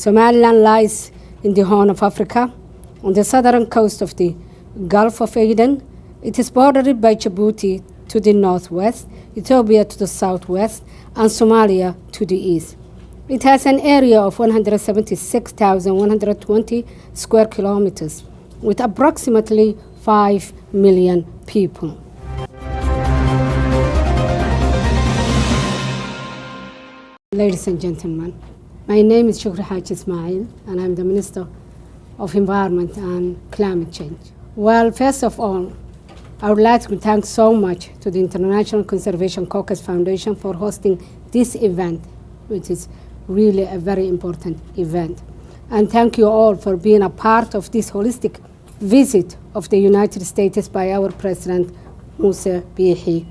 Somaliland lies in the Horn of Africa, on the southern coast of the Gulf of Aden. It is bordered by Djibouti to the northwest, Ethiopia to the southwest, and Somalia to the east. It has an area of 176,120 square kilometers, with approximately 5 million people. Ladies and gentlemen, my name is Shukri Ismail, and I'm the Minister of Environment and Climate Change. Well, first of all, I would like to thank so much to the International Conservation Caucus Foundation for hosting this event, which is really a very important event. And thank you all for being a part of this holistic visit of the United States by our President, Musa Bihi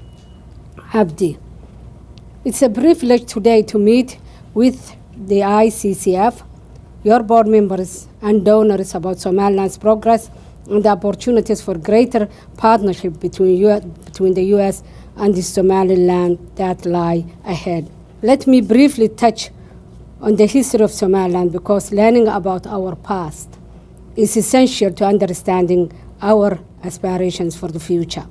Abdi. It's a privilege today to meet with the ICCF, your board members and donors about Somaliland's progress and the opportunities for greater partnership between the U.S. and the Somaliland that lie ahead. Let me briefly touch on the history of Somaliland, because learning about our past is essential to understanding our aspirations for the future.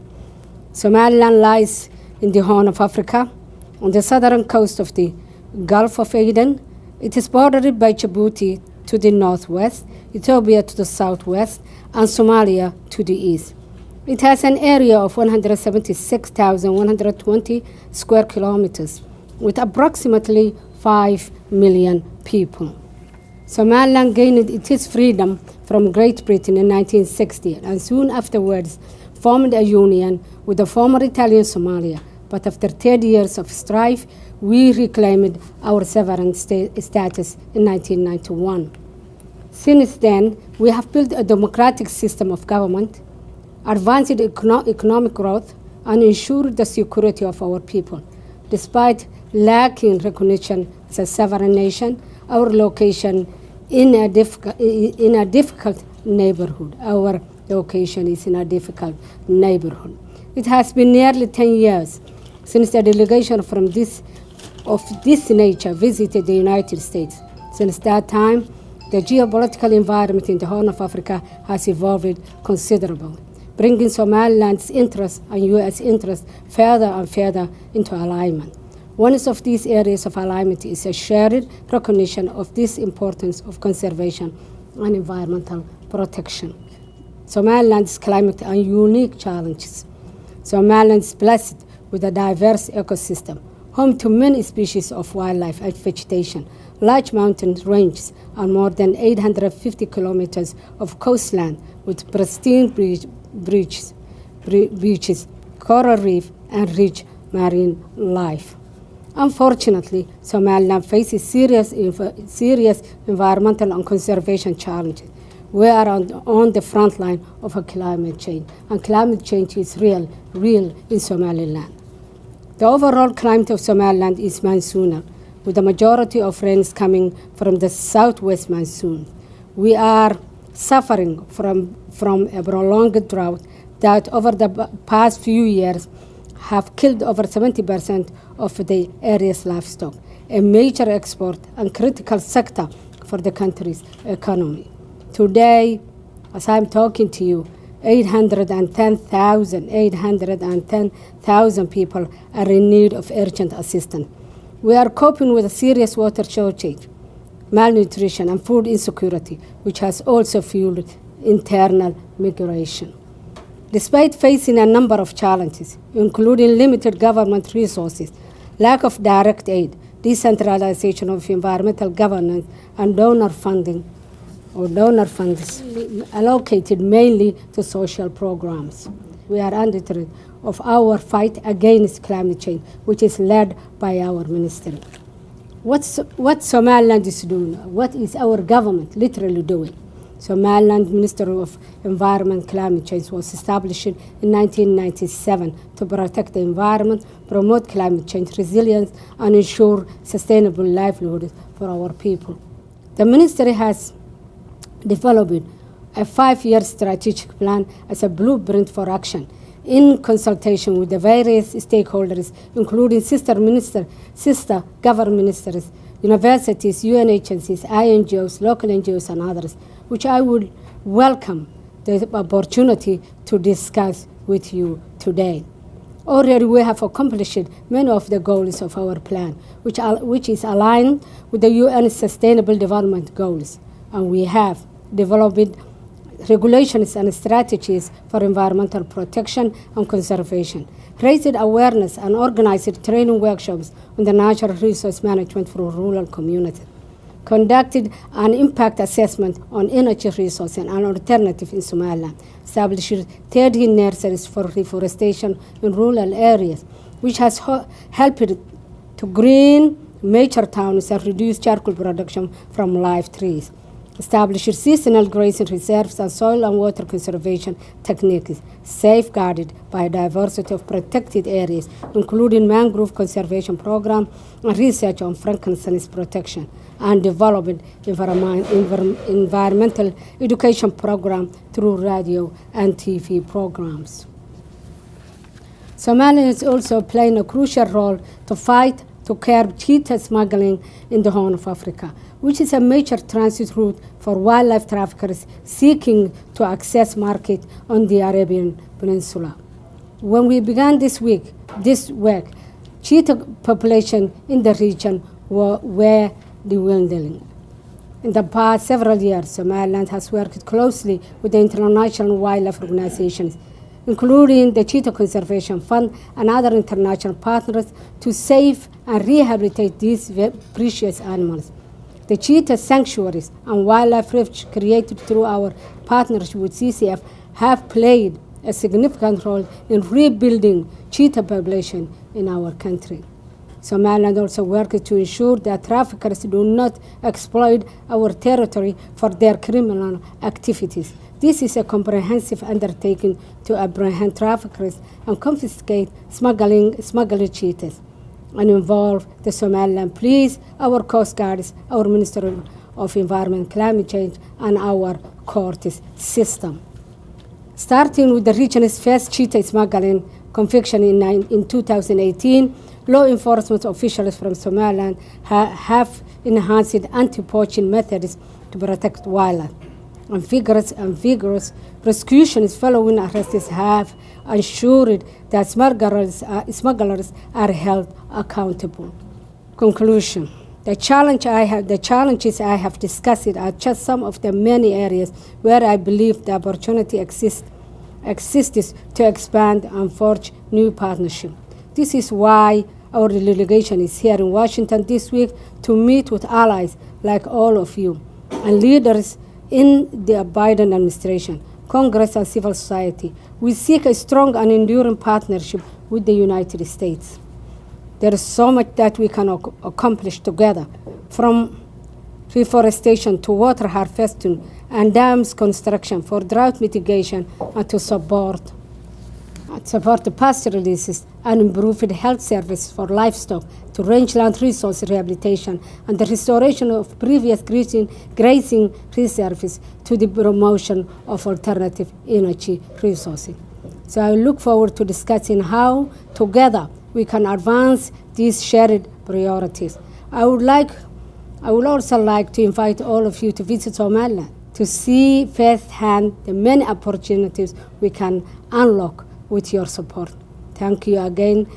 Somaliland lies in the Horn of Africa, on the southern coast of the Gulf of Aden. It is bordered by Djibouti to the northwest, Ethiopia to the southwest, and Somalia to the east. It has an area of 176,120 square kilometers, with approximately 5 million people. Somaliland gained its freedom from Great Britain in 1960, and soon afterwards formed a union with the former Italian Somalia. But after 30 years of strife, we reclaimed our sovereign status in 1991. Since then, we have built a democratic system of government, advanced economic growth, and ensured the security of our people. Despite lacking recognition as a sovereign nation, our location in a difficult neighborhood. Our location is in a difficult neighborhood. It has been nearly 10 years since the delegation of this nature visited the United States. Since that time, the geopolitical environment in the Horn of Africa has evolved considerably, bringing Somaliland's interests and U.S. interests further and further into alignment. One of these areas of alignment is a shared recognition of this importance of conservation and environmental protection. Somaliland's climate and unique challenges. Somaliland is blessed with a diverse ecosystem, home to many species of wildlife and vegetation, large mountain ranges, and more than 850 kilometers of coastline with pristine beaches, coral reef, and rich marine life. Unfortunately, Somaliland faces serious environmental and conservation challenges. We are on the front line of a climate change, and climate change is real in Somaliland. The overall climate of Somaliland is monsoonal, with the majority of rains coming from the southwest monsoon. We are suffering from a prolonged drought that over the past few years have killed over 70% of the area's livestock, a major export and critical sector for the country's economy. Today, as I'm talking to you, 810,000 people are in need of urgent assistance. We are coping with a serious water shortage, malnutrition, and food insecurity, which has also fueled internal migration. Despite facing a number of challenges, including limited government resources, lack of direct aid, decentralization of environmental governance, and donor funds allocated mainly to social programs. We are undeterred of our fight against climate change, which is led by our ministry. What Somaliland is doing? What is our government literally doing? Somaliland Ministry of Environment and Climate Change was established in 1997 to protect the environment, promote climate change resilience, and ensure sustainable livelihoods for our people. The ministry has developed a 5-year strategic plan as a blueprint for action in consultation with the various stakeholders, including sister government ministries, universities, UN agencies, INGOs, local NGOs, and others, which I would welcome the opportunity to discuss with you today. Already we have accomplished many of the goals of our plan, which is aligned with the UN Sustainable Development Goals, and we have developed regulations and strategies for environmental protection and conservation, raised awareness and organized training workshops on the natural resource management for rural communities, conducted an impact assessment on energy resources and alternatives in Somaliland, established 13 nurseries for reforestation in rural areas, which has helped to green major towns and reduce charcoal production from live trees, established seasonal grazing reserves and soil and water conservation techniques, safeguarded biodiversity of protected areas, including mangrove conservation program and research on frankincense protection, and developed environmental education program through radio and TV programs. Somalia is also playing a crucial role to fight to curb cheetah smuggling in the Horn of Africa, which is a major transit route for wildlife traffickers seeking to access market on the Arabian Peninsula. When we began this work, cheetah population in the region were dwindling. In the past several years, Somaliland has worked closely with the international wildlife organizations, including the Cheetah Conservation Fund and other international partners, to save and rehabilitate these precious animals. The cheetah sanctuaries and wildlife refuge created through our partnership with CCF have played a significant role in rebuilding cheetah population in our country. Somaliland also works to ensure that traffickers do not exploit our territory for their criminal activities. This is a comprehensive undertaking to apprehend traffickers and confiscate smuggling cheetahs, and involve the Somaliland Police, our Coast Guards, our Ministry of Environment, Climate Change, and our courts system. Starting with the region's first cheetah smuggling conviction in 2018, law enforcement officials from Somaliland have enhanced anti-poaching methods to protect wildlife. And vigorous prosecutions following arrests have ensured that smugglers are held accountable. Conclusion. The challenges I have discussed are just some of the many areas where I believe the opportunity exists to expand and forge new partnerships. This is why our delegation is here in Washington this week to meet with allies like all of you and leaders in the Biden administration, Congress, and civil society. We seek a strong and enduring partnership with the United States. There is so much that we can accomplish together, from reforestation to water harvesting and dams construction for drought mitigation, and to support the pasture releases and improved health services for livestock, to rangeland resource rehabilitation and the restoration of previous grazing reserves, to the promotion of alternative energy resources. So I look forward to discussing how together we can advance these shared priorities. I would also like to invite all of you to visit Somaliland to see firsthand the many opportunities we can unlock with your support. Thank you again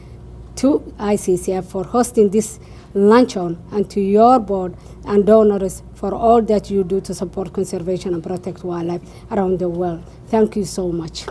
to ICCF for hosting this luncheon, and to your board and donors for all that you do to support conservation and protect wildlife around the world. Thank you so much.